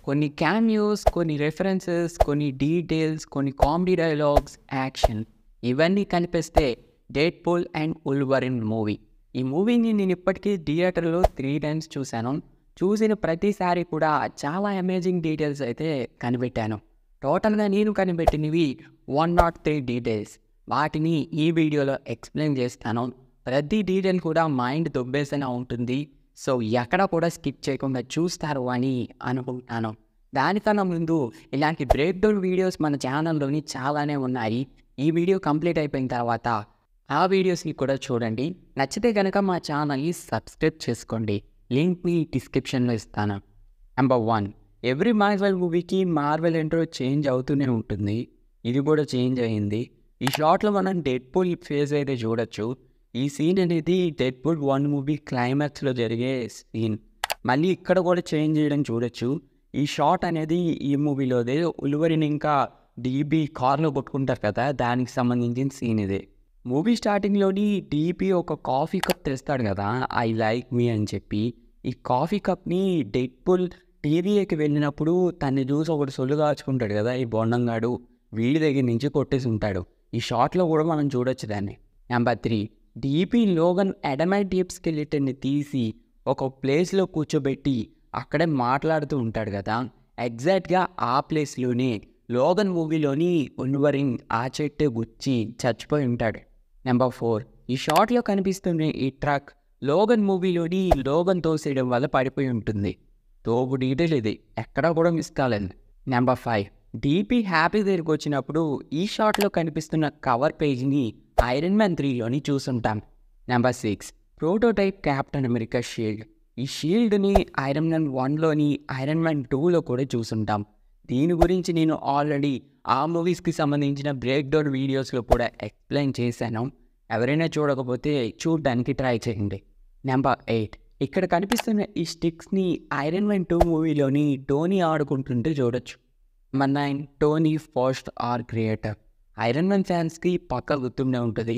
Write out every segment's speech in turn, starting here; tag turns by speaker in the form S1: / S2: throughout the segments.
S1: కొన్ని క్యామియోస్, కొన్ని రెఫరెన్సెస్, కొన్ని డీటెయిల్స్, కొన్ని కామెడీ డైలాగ్స్, యాక్షన్ ఇవన్నీ కనిపిస్తే డెడ్‌పూల్ అండ్ వుల్వరిన్ మూవీ. ఈ మూవీని నేను ఇప్పటికీ థియేటర్‌లో 3 టైమ్స్ చూశాను. చూసిన ప్రతిసారి కూడా చాలా అమేజింగ్ డీటెయిల్స్ అయితే కనిపెట్టాను. టోటల్‌గా నేను కనిపెట్టినవి 103 డీటెయిల్స్. వాటిని ఈ వీడియోలో ఎక్స్‌ప్లెయిన్ చేస్తాను. ప్రతి డీటెయిల్ కూడా మైండ్ దొబ్బేసేలా ఉంటుంది. సో ఎక్కడ కూడా స్కిప్ చేయకుండా చూస్తారు అని అనుకుంటున్నాను. దానికన్నా ముందు ఇలాంటి బ్రేక్ డౌన్ వీడియోస్ మన ఛానల్లోని చాలానే ఉన్నాయి. ఈ వీడియో కంప్లీట్ అయిపోయిన తర్వాత ఆ వీడియోస్ని కూడా చూడండి. నచ్చితే కనుక మా ఛానల్ని సబ్స్క్రైబ్ చేసుకోండి. లింక్ని డిస్క్రిప్షన్లో ఇస్తాను. నెంబర్ 1, ఎవ్రీ మార్వెల్ మూవీకి మార్వెల్ ఇంట్రో చేంజ్ అవుతూనే ఉంటుంది. ఇది కూడా చేంజ్ అయింది. ఈ షాట్లో మనం డెడ్‌పూల్ ఫేస్ అయితే చూడొచ్చు. ఈ సీన్ అనేది డెడ్‌పూల్ 1 మూవీ క్లైమాక్స్లో జరిగే సీన్. మళ్ళీ ఇక్కడ కూడా చేంజ్ చేయడం చూడొచ్చు. ఈ షాట్ అనేది ఈ మూవీలోదే. వుల్వరిన్ ఇంకా డీబీ కార్లో కొట్టుకుంటారు కదా, దానికి సంబంధించిన సీన్ ఇది. మూవీ స్టార్టింగ్లోని డీబీ ఒక కాఫీ కప్ తెస్తాడు కదా, ఐ లైక్ మీ అని చెప్పి. ఈ కాఫీ కప్ని డెడ్‌పూల్ టీవీకి వెళ్ళినప్పుడు తన్ని చూసి ఒకటి సొల్లు కాచుకుంటాడు కదా, ఈ బొండంగాడు వీడి దగ్గర నుంచి కొట్టేసి ఉంటాడు. ఈ షాట్లో కూడా మనం చూడొచ్చు దాన్ని. నెంబర్ 3, డీపీ లోగన్ అడమైట్ స్కెలిటన్ని తీసి ఒక ప్లేస్లో కూర్చోబెట్టి అక్కడే మాట్లాడుతూ ఉంటాడు కదా, ఎగ్జాక్ట్గా ఆ ప్లేస్లోనే లోగన్ మూవీలోని వుల్వరిన్ ఆ చెట్టు గుచ్చి చచ్చిపోయి ఉంటాడు. నెంబర్ 4, ఈ షాట్లో కనిపిస్తున్న ఈ ట్రక్ లోగన్ మూవీలోని లోగన్ తోసేయడం వల్ల పడిపోయి ఉంటుంది. తోపు డీటెయిల్ ఇది, ఎక్కడా కూడా మిస్ కాలేదు. నెంబర్ 5, డీపీ హ్యాపీ దగ్గరికి వచ్చినప్పుడు ఈ షాట్లో కనిపిస్తున్న కవర్ పేజ్ని ఐరన్ మ్యాన్ 3లోని చూసుంటాం. Number 6, prototype Captain America shield. ఈ షీల్డ్ని ఐరన్ మ్యాన్ 1లోని ఐరన్ మ్యాన్ 2లో కూడా చూసుంటాం. దీని గురించి నేను ఆల్రెడీ ఆ మూవీస్కి సంబంధించిన బ్రేక్ డౌన్ వీడియోస్లో కూడా ఎక్స్ప్లెయిన్ చేశాను. ఎవరైనా చూడకపోతే చూడడానికి ట్రై చేయండి. నెంబర్ 8, ఇక్కడ కనిపిస్తున్న ఈ స్టిక్స్ని ఐరన్ మ్యాన్ 2 మూవీలోని టోనీ ఆడుకుంటుంటే చూడొచ్చు. Number 9, Tony first arc reactor. Iron Man ఫ్యాన్స్కి పక్క గుర్తుండే ఉంటుంది.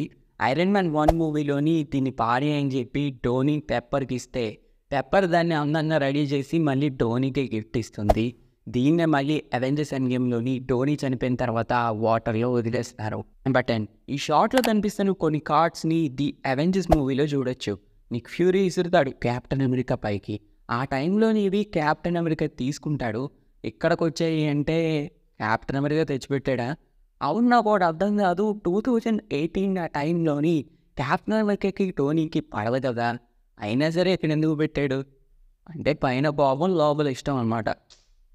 S1: ఐరన్ మ్యాన్ 1 మూవీలోని దీన్ని పాడి అని చెప్పి టోనీ పెప్పర్కి ఇస్తే పెప్పర్ దాన్ని అందంగా రెడీ చేసి మళ్ళీ టోనీకి గిఫ్ట్ ఇస్తుంది. దీన్నే మళ్ళీ అవెంజర్స్ ఎండ్ గేమ్లోని టోనీ చనిపోయిన తర్వాత వాటర్లో వదిలేస్తారు. నెంబర్ 10, ఈ షాట్లో కనిపిస్తున్న కొన్ని కార్డ్స్ని ది అవెంజర్స్ మూవీలో చూడొచ్చు. నిక్ ఫ్యూరీ ఇసురుతాడు క్యాప్టెన్ అమెరికా పైకి. ఆ టైంలోని ఇవి క్యాప్టెన్ అమెరికా తీసుకుంటాడు. ఇక్కడికి వచ్చాయి అంటే క్యాప్టెన్ అమెరికా తెచ్చిపెట్టాడా? అవును, నాకు ఒకటి అర్థం కాదు. 2018 ఆ టైంలోని క్యాప్టెన్ అమెరికాకి టోనీకి పడదు కదా, అయినా సరే ఇక్కడ ఎందుకు పెట్టాడు అంటే పైన కోపం లోపల ఇష్టం అనమాట.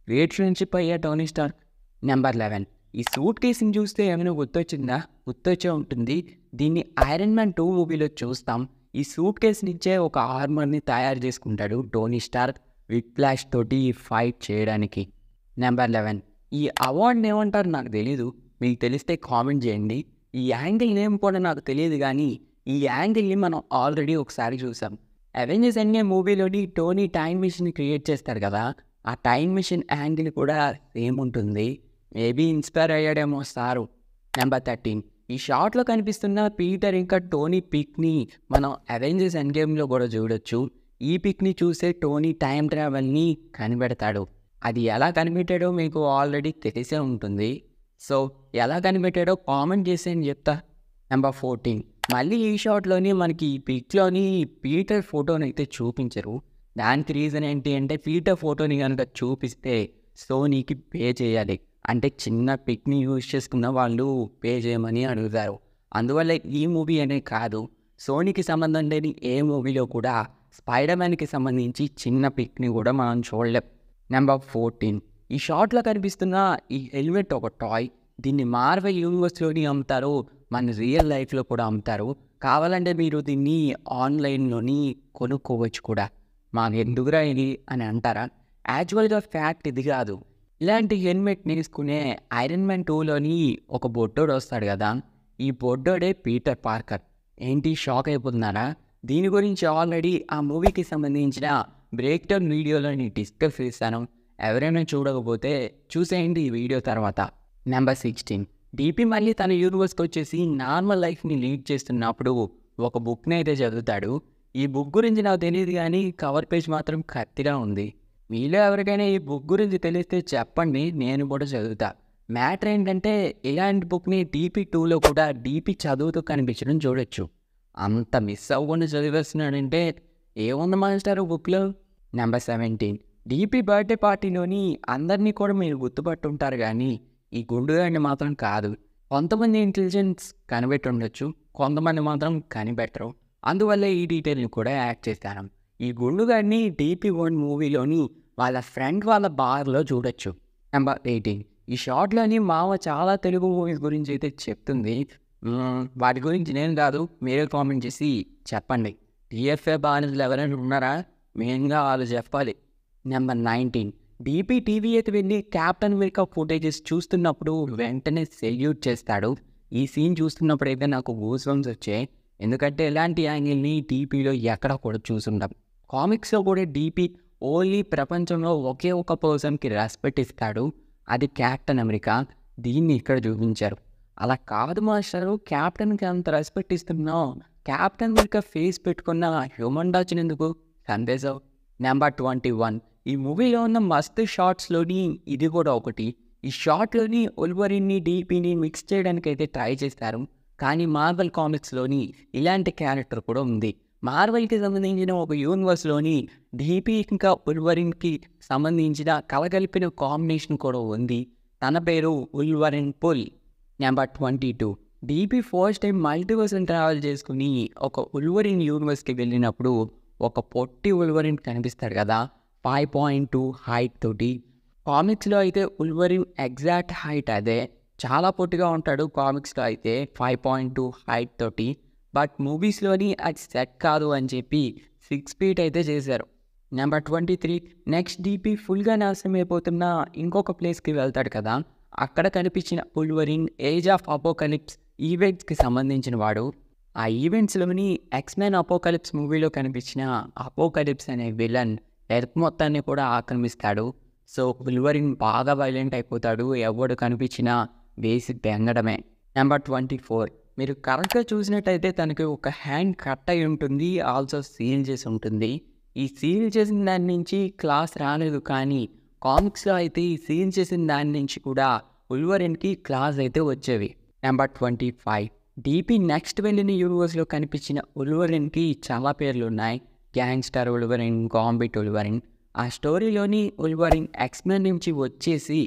S1: గ్రేట్ ఫ్రెండ్షిప్ అయ్యా టోనీ స్టార్క్. నెంబర్ 11, ఈ సూట్ కేసుని చూస్తే ఏమైనా గుర్తొచ్చిందా? గుర్తొచ్చే ఉంటుంది. దీన్ని ఐరన్ మ్యాన్ 2 మూవీలో చూస్తాం. ఈ సూట్ కేసు నుంచే ఒక ఆర్మర్ని తయారు చేసుకుంటాడు టోనీ స్టార్క్ విత్ ఫ్లాష్ తోటి ఫైట్ చేయడానికి. నెంబర్ 11, ఈ అవార్డుని ఏమంటారు నాకు తెలీదు, మీకు తెలిస్తే కామెంట్ చేయండి. ఈ యాంగిల్ నేమ్ కూడా నాకు తెలియదు, కానీ ఈ యాంగిల్ని మనం ఆల్రెడీ ఒకసారి చూసాం. అవెంజర్స్ ఎండ్ గేమ్ మూవీలోని టోనీ టైం మిషన్ క్రియేట్ చేస్తారు కదా, ఆ టైం మిషన్ యాంగిల్ కూడా సేమ్ ఉంటుంది. మేబీ ఇన్స్పైర్ అయ్యాడేమో సారు. నెంబర్ 13, ఈ షాట్లో కనిపిస్తున్న పీటర్ ఇంకా టోనీ పిక్ని మనం అవెంజర్స్ ఎండ్ గేమ్లో కూడా చూడొచ్చు. ఈ పిక్ని చూసే టోనీ టైం ట్రావెల్ని కనిపెడతాడు. అది ఎలా కనిపెట్టాడో మీకు ఆల్రెడీ తెలిసే ఉంటుంది. సో ఎలా కనిపెట్టాడో కామెంట్ చేసేయండి చెప్తా. నెంబర్ 14, మళ్ళీ ఈ షాట్లోని మనకి ఈ పిక్లోని పీటర్ ఫోటోని అయితే చూపించరు. దానికి రీజన్ ఏంటి అంటే పీటర్ ఫోటోని కనుక చూపిస్తే సోనీకి పే చేయాలి. అంటే చిన్న పిక్ని యూజ్ చేసుకున్న వాళ్ళు పే చేయమని అడుగుతారు. అందువల్ల ఈ మూవీ అనే కాదు, సోనీకి సంబంధం లేని ఏ మూవీలో కూడా స్పైడర్ మ్యాన్కి సంబంధించి చిన్న పిక్ని కూడా మనం చూడలేం. నెంబర్ 14, ఈ షాట్లో కనిపిస్తున్న ఈ హెల్మెట్ ఒక టాయ్. దీన్ని మార్వెల్ యూనివర్స్లోని అమ్ముతారు, మన రియల్ లైఫ్లో కూడా అమ్ముతారు. కావాలంటే మీరు దీన్ని ఆన్లైన్లోని కొనుక్కోవచ్చు కూడా. మాకు ఎందుకురా ఇది అని అంటారా? యాక్చువల్గా ఫ్యాక్ట్ ఇది కాదు. ఇలాంటి హెల్మెట్ తీసుకునే ఐరన్ మ్యాన్ 2లోని ఒక బొడ్డోడు వస్తాడు కదా, ఈ బొడ్డోడే పీటర్ పార్కర్. ఏంటి షాక్ అయిపోతున్నారా? దీని గురించి ఆల్రెడీ ఆ మూవీకి సంబంధించిన బ్రేక్ డౌన్ వీడియోలో నేను డిస్కస్ చేశాను. ఎవరైనా చూడకపోతే చూసేయండి ఈ వీడియో తర్వాత. నెంబర్ 16, డీపీ మళ్ళీ తన యూనివర్స్కి వచ్చేసి నార్మల్ లైఫ్ని లీడ్ చేస్తున్నప్పుడు ఒక బుక్ని అయితే చదువుతాడు. ఈ బుక్ గురించి నాకు తెలియదు, కానీ కవర్ పేజ్ మాత్రం కత్తిగా ఉంది. మీలో ఎవరికైనా ఈ బుక్ గురించి తెలిస్తే చెప్పండి, నేను కూడా చదువుతా. మ్యాటర్ ఏంటంటే ఇలాంటి బుక్ని DP2లో కూడా డీపీ చదువుతూ కనిపించడం చూడొచ్చు. అంత మిస్ అవ్వకుండా చదివేస్తున్నాడంటే ఏముంది మాస్టర్ బుక్లో. నెంబర్ 17, డీపీ బర్త్డే పార్టీలోని అందరినీ కూడా మీరు గుర్తుపట్టుంటారు కానీ ఈ గుండుగాడిని మాత్రం కాదు. కొంతమంది ఇంటెలిజెన్స్ కనిపెట్టి ఉండొచ్చు, కొంతమంది మాత్రం కనిపెట్టరు. అందువల్ల ఈ డీటెయిల్ని కూడా యాడ్ చేశాను. ఈ గుండుగాడిని DP1 మూవీలోని వాళ్ళ ఫ్రెండ్ వాళ్ళ బార్లో చూడొచ్చు. నెంబర్ 18, ఈ షార్ట్లోని మావ చాలా తెలుగు మూవీస్ గురించి అయితే చెప్తుంది. వాటి గురించి నేను కాదు, మీరే కామెంట్ చేసి చెప్పండి. TFA బానిసలు ఎవరైనా ఉన్నారా? మెయిన్గా వాళ్ళు చెప్పాలి. నెంబర్ 19, DP టీవీ అయితే వెళ్ళి క్యాప్టెన్ అమెరికా ఫుటేజెస్ చూస్తున్నప్పుడు వెంటనే సెల్యూట్ చేస్తాడు. ఈ సీన్ చూస్తున్నప్పుడు అయితే నాకు గూస్ బంప్స్ వచ్చాయి. ఎందుకంటే ఇలాంటి యాంగిల్ని DPలో ఎక్కడ కూడా చూసుంటాం. కామిక్స్లో కూడా DP ఓన్లీ ప్రపంచంలో ఒకే ఒక పర్సన్కి రెస్పెక్ట్ ఇస్తాడు, అది క్యాప్టెన్ అమెరికా. దీన్ని ఇక్కడ చూపించారు. అలా కాదు మాస్టరు, క్యాప్టెన్కి అంత రెస్పెక్ట్ ఇస్తున్నావు, క్యాప్టెన్ అమెరికా ఫేస్ పెట్టుకున్న హ్యూమన్ టాచ్ని ఎందుకు కనిపేశావు? నెంబర్ 21, ఈ మూవీలో ఉన్న మస్తు షార్ట్స్లోని ఇది కూడా ఒకటి. ఈ షార్ట్లోని ఉల్వరిన్ని DPని మిక్స్ చేయడానికి అయితే ట్రై చేస్తారు, కానీ మార్వెల్ కామిక్స్లోని ఇలాంటి క్యారెక్టర్ కూడా ఉంది. మార్వెల్కి సంబంధించిన ఒక యూనివర్స్లోని DP ఇంకా ఉల్వరిన్కి సంబంధించిన కలగలిపిన కాంబినేషన్ కూడా ఉంది. తన పేరు Wolverine pool. Number 22, DP first time మల్టీవర్స్ని ట్రావెల్ చేసుకుని ఒక ఉల్వరిన్ యూనివర్స్కి వెళ్ళినప్పుడు ఒక పొట్టి ఉల్వరిన్ కనిపిస్తాడు కదా, 5.2 హైట్ తోటి. కామిక్స్లో అయితే ఉల్వరిన్ ఎగ్జాక్ట్ హైట్ అదే, చాలా పొట్టిగా ఉంటాడు కామిక్స్లో అయితే 5.2 హైట్ తోటి. బట్ మూవీస్లోని అది సెట్ కాదు అని చెప్పి 6 ఫీట్ అయితే చేశారు. నెంబర్ 23, నెక్స్ట్ DP ఫుల్గా నాశనం అయిపోతున్న ఇంకొక ప్లేస్కి వెళ్తాడు కదా, అక్కడ కనిపించిన ఉల్వరిన్ ఏజ్ ఆఫ్ అపోకలిప్స్ ఈవెంట్స్కి సంబంధించిన వాడు. ఆ ఈవెంట్స్లోని ఎక్స్మెన్ అపోకలిప్స్ మూవీలో కనిపించిన అపోకలిప్స్ అనే విలన్ ఎర్త్ మొత్తాన్ని కూడా ఆక్రమిస్తాడు. సో ఉల్వరిన్ బాగా వైలెంట్ అయిపోతాడు, ఎవడు కనిపించినా వేసి బెంగడమే. నెంబర్ 24, మీరు కరెక్ట్గా చూసినట్టయితే తనకి ఒక హ్యాండ్ కట్ అయి ఉంటుంది, ఆల్సో సీల్ చేసి ఉంటుంది. ఈ సీల్ చేసిన దాని నుంచి క్లాస్ రాలేదు, కానీ కామిక్స్లో అయితే ఈ సీల్ చేసిన దాని నుంచి కూడా ఉల్వరిన్కి క్లాస్ అయితే వచ్చేవి. నెంబర్ 25, DP నెక్స్ట్ వెళ్ళిన యూనివర్స్లో కనిపించిన ఉల్వరిన్కి చాలా పేర్లు ఉన్నాయి. Gangster ఉల్వరిన్, gambit ఉల్వరిన్. ఆ స్టోరీలోని ఉల్వరిన్ ఎక్స్మెన్ నుంచి వచ్చేసి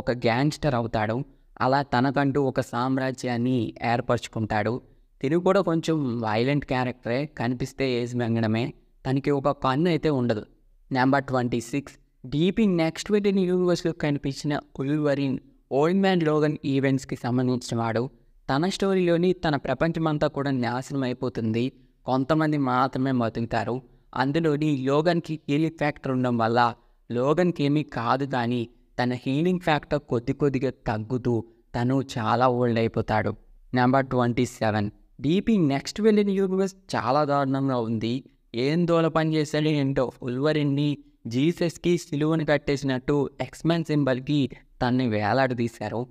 S1: ఒక గ్యాంగ్స్టర్ అవుతాడు. అలా తనకంటూ ఒక సామ్రాజ్యాన్ని ఏర్పరచుకుంటాడు. తిరిగి కూడా కొంచెం వైలెంట్ క్యారెక్టరే, కనిపిస్తే ఏజ్ మెంగడమే, తనకి ఒక కన్ను అయితే ఉండదు. నెంబర్ 26, DP నెక్స్ట్ వెళ్ళిన యూనివర్స్లో కనిపించిన ఉల్వరిన్ ఓల్డ్ మ్యాన్ లోగన్ ఈవెంట్స్కి సంబంధించిన వాడు. తన స్టోరీలోని తన ప్రపంచమంతా కూడా నాశనం అయిపోతుంది, కొంతమంది మాత్రమే బతుకుతారు. అందులోని లోగన్కి హీలింగ్ ఫ్యాక్టర్ ఉండడం వల్ల లోగన్కి ఏమీ కాదు, కానీ తన హీలింగ్ ఫ్యాక్టర్ కొద్ది కొద్దిగా తగ్గుతూ తను చాలా ఓల్డ్ అయిపోతాడు. నెంబర్ 27, DP నెక్స్ట్ వెళ్ళిన యూనివర్స్ చాలా దారుణంగా ఉంది. ఏం దూల పని చేశాడు ఏంటో, ఉల్వరిన్ని జీసస్కి సిలువను కట్టేసినట్టు ఎక్స్మెన్ సింబల్కి తన్ని వేలాడదీశారు.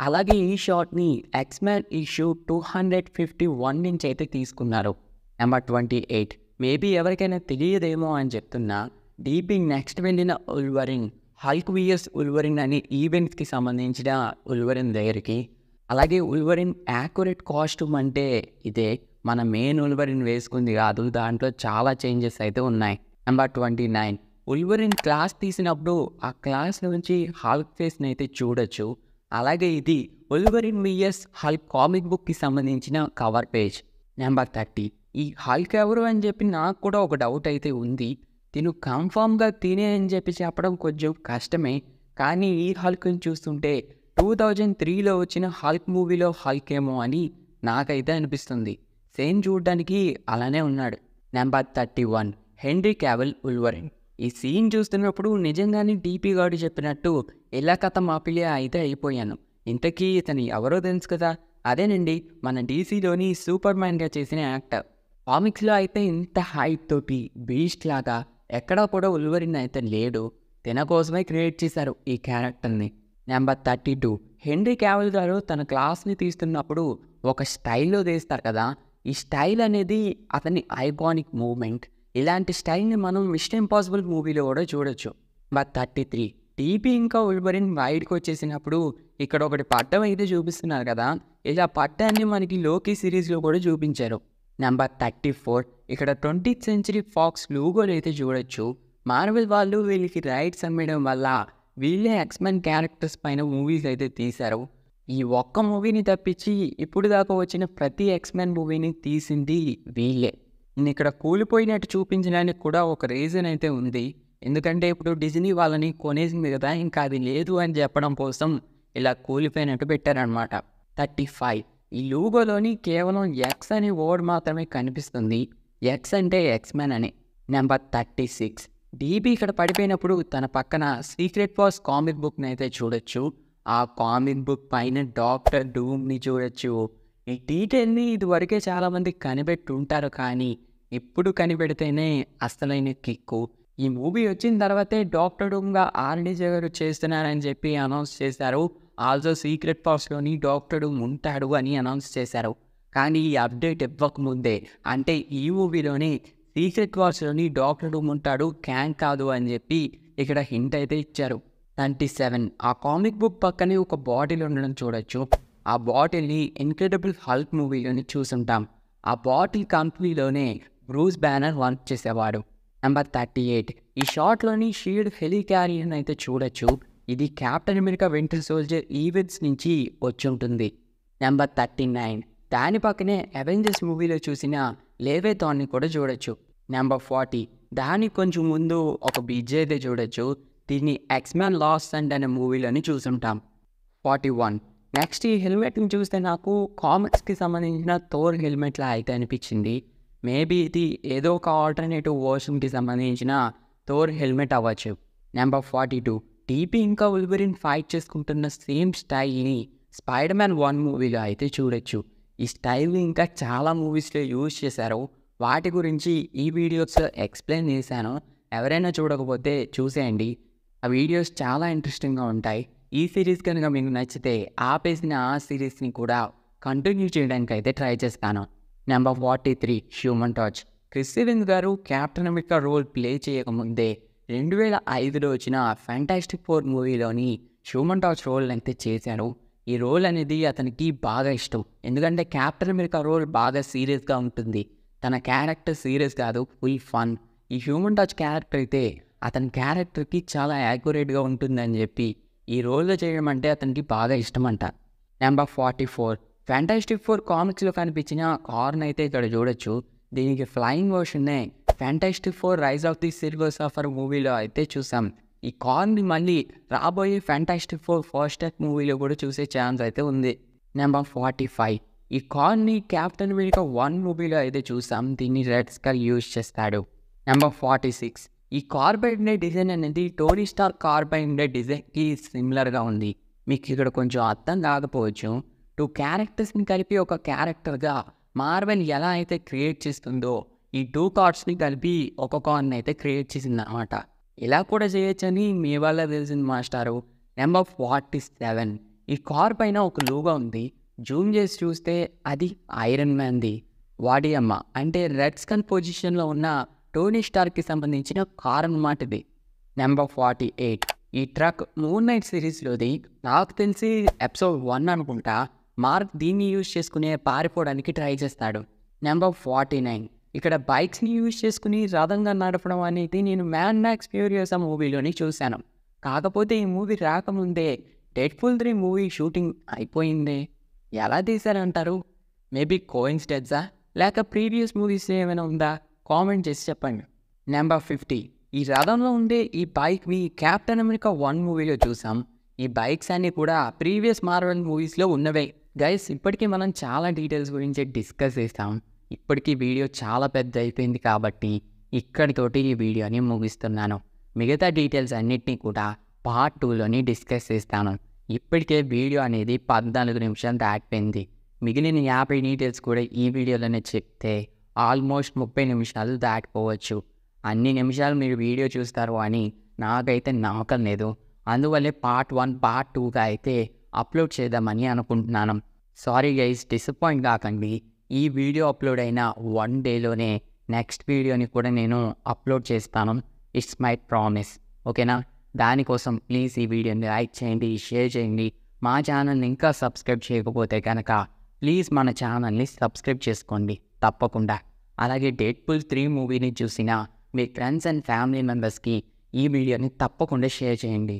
S1: అలాగే ఈ షాట్ని ఎక్స్మెన్ ఇష్యూ 251 నుంచి అయితే తీసుకున్నారు. నెంబర్ 28, మేబీ ఎవరికైనా తెలియదేమో అని చెప్తున్నా, DP నెక్స్ట్ వెళ్ళిన ఉల్వరిన్ హల్క్ విఎస్ ఉల్వరిన్ అనే ఈవెంట్స్కి సంబంధించిన ఉల్వరిన్ దగ్గరికి. అలాగే ఉల్వరిన్ యాక్యురేట్ కాస్ట్యూమ్ అంటే ఇదే, మన మెయిన్ ఉల్వరిన్ వేసుకుంది కాదు, దాంట్లో చాలా చేంజెస్ అయితే ఉన్నాయి. నెంబర్ 29, ఉల్వరిన్ క్లాస్ తీసినప్పుడు ఆ క్లాస్ నుంచి హల్క్ ఫేస్ని అయితే చూడొచ్చు. అలాగే ఇది ఉల్వరిన్ విఎస్ హల్క్ కామిక్ బుక్కి సంబంధించిన కవర్ పేజ్. నెంబర్ 30, ఈ హల్క్ ఎవరు అని చెప్పి నాకు కూడా ఒక డౌట్ అయితే ఉంది. తిను కన్ఫామ్గా తినే అని చెప్పి చెప్పడం కొంచెం కష్టమే, కానీ ఈ హల్క్ని చూస్తుంటే 2003లో వచ్చిన హల్క్ మూవీలో హల్క్ ఏమో అని నాకైతే అనిపిస్తుంది. సేమ్ చూడడానికి అలానే ఉన్నాడు. Number 31, henry Cavill ఉల్వరిన్. ఈ సీన్ చూస్తున్నప్పుడు నిజంగానే DP గారు చెప్పినట్టు ఎలా కథ మాపిలియా అయితే అయిపోయాను. ఇంతకీ ఇతను ఎవరో తెలుసు కదా, అదేనండి మన DCలోని సూపర్ మ్యాన్గా చేసిన యాక్టర్. కామిక్స్లో అయితే ఇంత హైట్ తోటి బీస్ట్ లాగా ఎక్కడా కూడా ఉల్వరిన్ అయితే లేడు, తన కోసమే క్రియేట్ చేశారు ఈ క్యారెక్టర్ని. నెంబర్ 32, హెన్రీ క్యావిల్ గారు తన క్లాస్ని తీస్తున్నప్పుడు ఒక స్టైల్లో తీస్తారు కదా, ఈ స్టైల్ అనేది అతని ఐకానిక్ మూవ్మెంట్. ఇలాంటి స్టైల్ని మనం మిషన్ ఇంపాసిబుల్ మూవీలో కూడా చూడొచ్చు. నెంబర్ 33 టీపీ ఇంకా ఉల్వరిన్ బయటకు వచ్చేసినప్పుడు ఇక్కడ ఒకటి పట్టం అయితే చూపిస్తున్నారు కదా, ఇలా పట్టాన్ని మనకి లోకి సిరీస్లో కూడా చూపించారు. నెంబర్ 34 ఇక్కడ 20th సెంచరీ ఫాక్స్ లోగోలు అయితే చూడొచ్చు. మార్వెల్ వాళ్ళు వీళ్ళకి రైట్స్ అమ్మడం వల్ల వీళ్ళే ఎక్స్మెన్ క్యారెక్టర్స్ పైన మూవీస్ అయితే తీశారు. ఈ ఒక్క మూవీని తప్పించి ఇప్పుడు దాకా వచ్చిన ప్రతి ఎక్స్మెన్ మూవీని తీసింది వీళ్ళే. ఇక్కడ కూలిపోయినట్టు చూపించడానికి కూడా ఒక రీజన్ అయితే ఉంది. ఎందుకంటే ఇప్పుడు డిజ్నీ వాళ్ళని కొనేసింది కదా, ఇంకా అది లేదు అని చెప్పడం కోసం ఇలా కూలిపోయినట్టు పెట్టారనమాట. 35 ఈ లోగోలోని కేవలం ఎక్స్ అనే వర్డ్ మాత్రమే కనిపిస్తుంది. ఎక్స్ అంటే ఎక్స్మెన్ అని. నెంబర్ 36 డీబీ ఇక్కడ పడిపోయినప్పుడు తన పక్కన సీక్రెట్ వార్స్ కామిక్ బుక్ని అయితే చూడొచ్చు. ఆ కామిక్ బుక్ పైన డాక్టర్ డూమ్ని చూడొచ్చు. ఈ డీటెయిల్ని ఇదివరకే చాలామంది కనిపెట్టి ఉంటారు, కానీ ఇప్పుడు కనిపెడితేనే అసలైన కిక్కు. ఈ మూవీ వచ్చిన తర్వాతే డాక్టర్ డూమ్గా ఆర్డీజే గారు చేస్తున్నారని చెప్పి అనౌన్స్ చేశారు. ఆల్సో సీక్రెట్ వార్స్లోని డాక్టర్ డూమ్ ఉంటాడు అని అనౌన్స్ చేశారు. కానీ ఈ అప్డేట్ ఇవ్వకముందే, అంటే ఈ మూవీలోని సీక్రెట్ వార్స్లోని డాక్టర్ డూమ్ ఉంటాడు, క్యాంగ్ కాదు అని చెప్పి ఇక్కడ హింట్ అయితే ఇచ్చారు. 37 ఆ కామిక్ బుక్ పక్కనే ఒక బాటిల్ ఉండడం చూడొచ్చు. ఆ బాటిల్ని ఇన్క్రెడిబుల్ హల్క్ మూవీలోని చూసుంటాం. ఆ బాటిల్ కంపెనీలోనే బ్రూస్ బ్యానర్ వర్క్ చేసేవాడు. నెంబర్ 38 ఈ షాట్లోని షీల్డ్ హెలికారియన్ అయితే చూడొచ్చు. ఇది captain America winter soldier events నుంచి వచ్చి ఉంటుంది. నెంబర్ 39 దాని పక్కనే అవెంజర్స్ మూవీలో చూసిన లేవేథాన్ని కూడా చూడొచ్చు. నెంబర్ 40 దానికి కొంచెం ముందు ఒక బ్రిడ్జ్ అయితే చూడొచ్చు. దీన్ని ఎక్స్మెన్ లాస్ట్ అండ్ అనే మూవీలోని చూసుంటాం. 41 నెక్స్ట్ ఈ హెల్మెట్ని చూస్తే నాకు కామిక్స్కి సంబంధించిన థోర్ హెల్మెట్లా అయితే అనిపించింది. మేబీ ఇది ఏదో ఒక ఆల్టర్నేటివ్ వర్షన్కి సంబంధించిన థోర్ హెల్మెట్ అవ్వచ్చు. నెంబర్ 42 టీపీ ఇంకా ఉల్వరిన్ ఫైట్ చేసుకుంటున్న సేమ్ స్టైల్ని స్పైడర్ మ్యాన్ 1 మూవీలో అయితే చూడొచ్చు. ఈ స్టైల్ని ఇంకా చాలా మూవీస్లో యూజ్ చేశారు. వాటి గురించి ఈ వీడియోస్లో ఎక్స్ప్లెయిన్ చేశాను. ఎవరైనా చూడకపోతే చూసేయండి. ఆ వీడియోస్ చాలా ఇంట్రెస్టింగ్గా ఉంటాయి. ఈ సిరీస్ కనుక మీకు నచ్చితే ఆపేసిన ఆ సిరీస్ని కూడా కంటిన్యూ చేయడానికి అయితే ట్రై చేస్తాను. Number 43 Human Torch. Chris Evans గారు క్యాప్టెన్ అమెరికా రోల్ ప్లే చేయకముందే 2005లో వచ్చిన ఫ్యాంటాస్టిక్ ఫోర్ మూవీలోని హ్యూమన్ టార్చ్ రోల్ అయితే చేశారు. ఈ రోల్ అనేది అతనికి బాగా ఇష్టం. ఎందుకంటే క్యాప్టెన్ అమెరికా రోల్ బాగా సీరియస్గా ఉంటుంది. తన క్యారెక్టర్ సీరియస్ కాదు, ఫుల్ ఫన్. ఈ హ్యూమన్ టార్చ్ క్యారెక్టర్ అయితే అతని క్యారెక్టర్కి చాలా యాక్యురేట్గా ఉంటుందని చెప్పి ఈ రోల్లో చేయడం అంటే అతనికి బాగా ఇష్టమంట. నెంబర్ 44 ఫ్యాంటాస్టిక్ ఫోర్ కామిక్స్లో కనిపించిన కార్న్ అయితే ఇక్కడ చూడొచ్చు. దీనికి ఫ్లయింగ్ వర్షన్నే Fantastic Four Rise of the Silver Surfer మూవీలో అయితే చూసాం. ఈ కార్న్ని మళ్ళీ రాబోయే ఫ్యాంటాస్టిక్ ఫోర్ ఫస్ట్ యాక్ట్ మూవీలో కూడా చూసే ఛాన్స్ అయితే ఉంది. నెంబర్ 45 ఈ కార్న్ని క్యాప్టెన్ అమెరికా 1 మూవీలో అయితే చూసాం. దీన్ని రెడ్ స్కల్ యూజ్ చేస్తాడు. నెంబర్ 46 ఈ కార్బైడ్ డిజైన్ అనేది టోనీ స్టార్క్ కార్బైడ్ డిజైన్కి సిమిలర్గా ఉంది. మీకు ఇక్కడ కొంచెం అర్థం కాకపోవచ్చు. 2 క్యారెక్టర్స్ని కలిపి ఒక క్యారెక్టర్గా మార్వెల్ ఎలా అయితే క్రియేట్ చేస్తుందో ఈ 2 కార్డ్స్ని కలిపి ఒక కార్న్ అయితే క్రియేట్ చేసింది అన్నమాట. ఇలా కూడా చేయొచ్చని మీ వల్ల తెలిసింది మాస్టారు. నెంబర్ 47 ఈ కార్ పైన ఒక లోగో ఉంది. జూమ్ చేసి చూస్తే అది ఐరన్ మ్యాన్ది. వాడి అమ్మ అంటే రెడ్ స్కల్ పొజిషన్లో ఉన్న టోనీ స్టార్క్కి సంబంధించిన కార్ అన్నమాట ఇది. నెంబర్ 48 ఈ ట్రక్ మూన్ నైట్ సిరీస్లోది. నాకు తెలిసి ఎపిసోడ్ 1 అనుకుంటా. మార్క్ దీన్ని యూజ్ చేసుకునే పారిపోవడానికి ట్రై చేస్తాడు. నెంబర్ 49 ఇక్కడ బైక్స్ని యూజ్ చేసుకుని రథంగా నడపడం అనేది నేను మ్యాడ్ మ్యాక్స్ ఫ్యూరియస్ మూవీలోని చూశాను. కాకపోతే ఈ మూవీ రాకముందే డెడ్పూల్ 3 మూవీ షూటింగ్ అయిపోయింది. ఎలా తీశారంటారు? మేబీ కోయిన్సిడెన్సా లేక ప్రీవియస్ మూవీస్ ఏమైనా ఉందా? కామెంట్ చేసి చెప్పండి. నెంబర్ 50 ఈ రథంలో ఉండే ఈ బైక్ని క్యాప్టెన్ అమెరికా 1 మూవీలో చూసాం. ఈ బైక్స్ అన్నీ కూడా ప్రీవియస్ మార్వెల్ మూవీస్లో ఉన్నవే. గైస్ ఇప్పటికీ మనం చాలా డీటెయిల్స్ గురించి డిస్కస్ చేస్తాం. ఇప్పటికీ వీడియో చాలా పెద్ద అయిపోయింది కాబట్టి ఇక్కడితోటి ఈ వీడియోని ముగిస్తున్నాను. మిగతా డీటెయిల్స్ అన్నిటినీ కూడా పార్ట్ 2లోని డిస్కస్ చేస్తాను. ఇప్పటికే వీడియో అనేది 14 నిమిషాలు దాటిపోయింది. మిగిలిన 50 డీటెయిల్స్ కూడా ఈ వీడియోలోనే చెప్తే ఆల్మోస్ట్ 30 నిమిషాలు దాటిపోవచ్చు. అన్ని నిమిషాలు మీరు వీడియో చూస్తారు అని నాకైతే నమ్మకం లేదు. అందువల్లే పార్ట్ 1 పార్ట్ 2గా అయితే అప్లోడ్ చేద్దామని అనుకుంటున్నాను. సారీ గైస్, డిసప్పాయింట్ కాకండి. ఈ వీడియో అప్లోడ్ అయిన 1 డేలోనే నెక్స్ట్ వీడియోని కూడా నేను అప్లోడ్ చేస్తాను. It's my promise. ఓకేనా? దానికోసం ప్లీజ్ ఈ వీడియోని లైక్ చేయండి, షేర్ చేయండి. మా ఛానల్ని ఇంకా సబ్స్క్రైబ్ చేయకపోతే కనుక ప్లీజ్ మన ఛానల్ని సబ్స్క్రైబ్ చేసుకోండి తప్పకుండా. అలాగే డెడ్పూల్ 3 మూవీని చూసిన మీ ఫ్రెండ్స్ అండ్ ఫ్యామిలీ మెంబర్స్కి ఈ వీడియోని తప్పకుండా షేర్ చేయండి.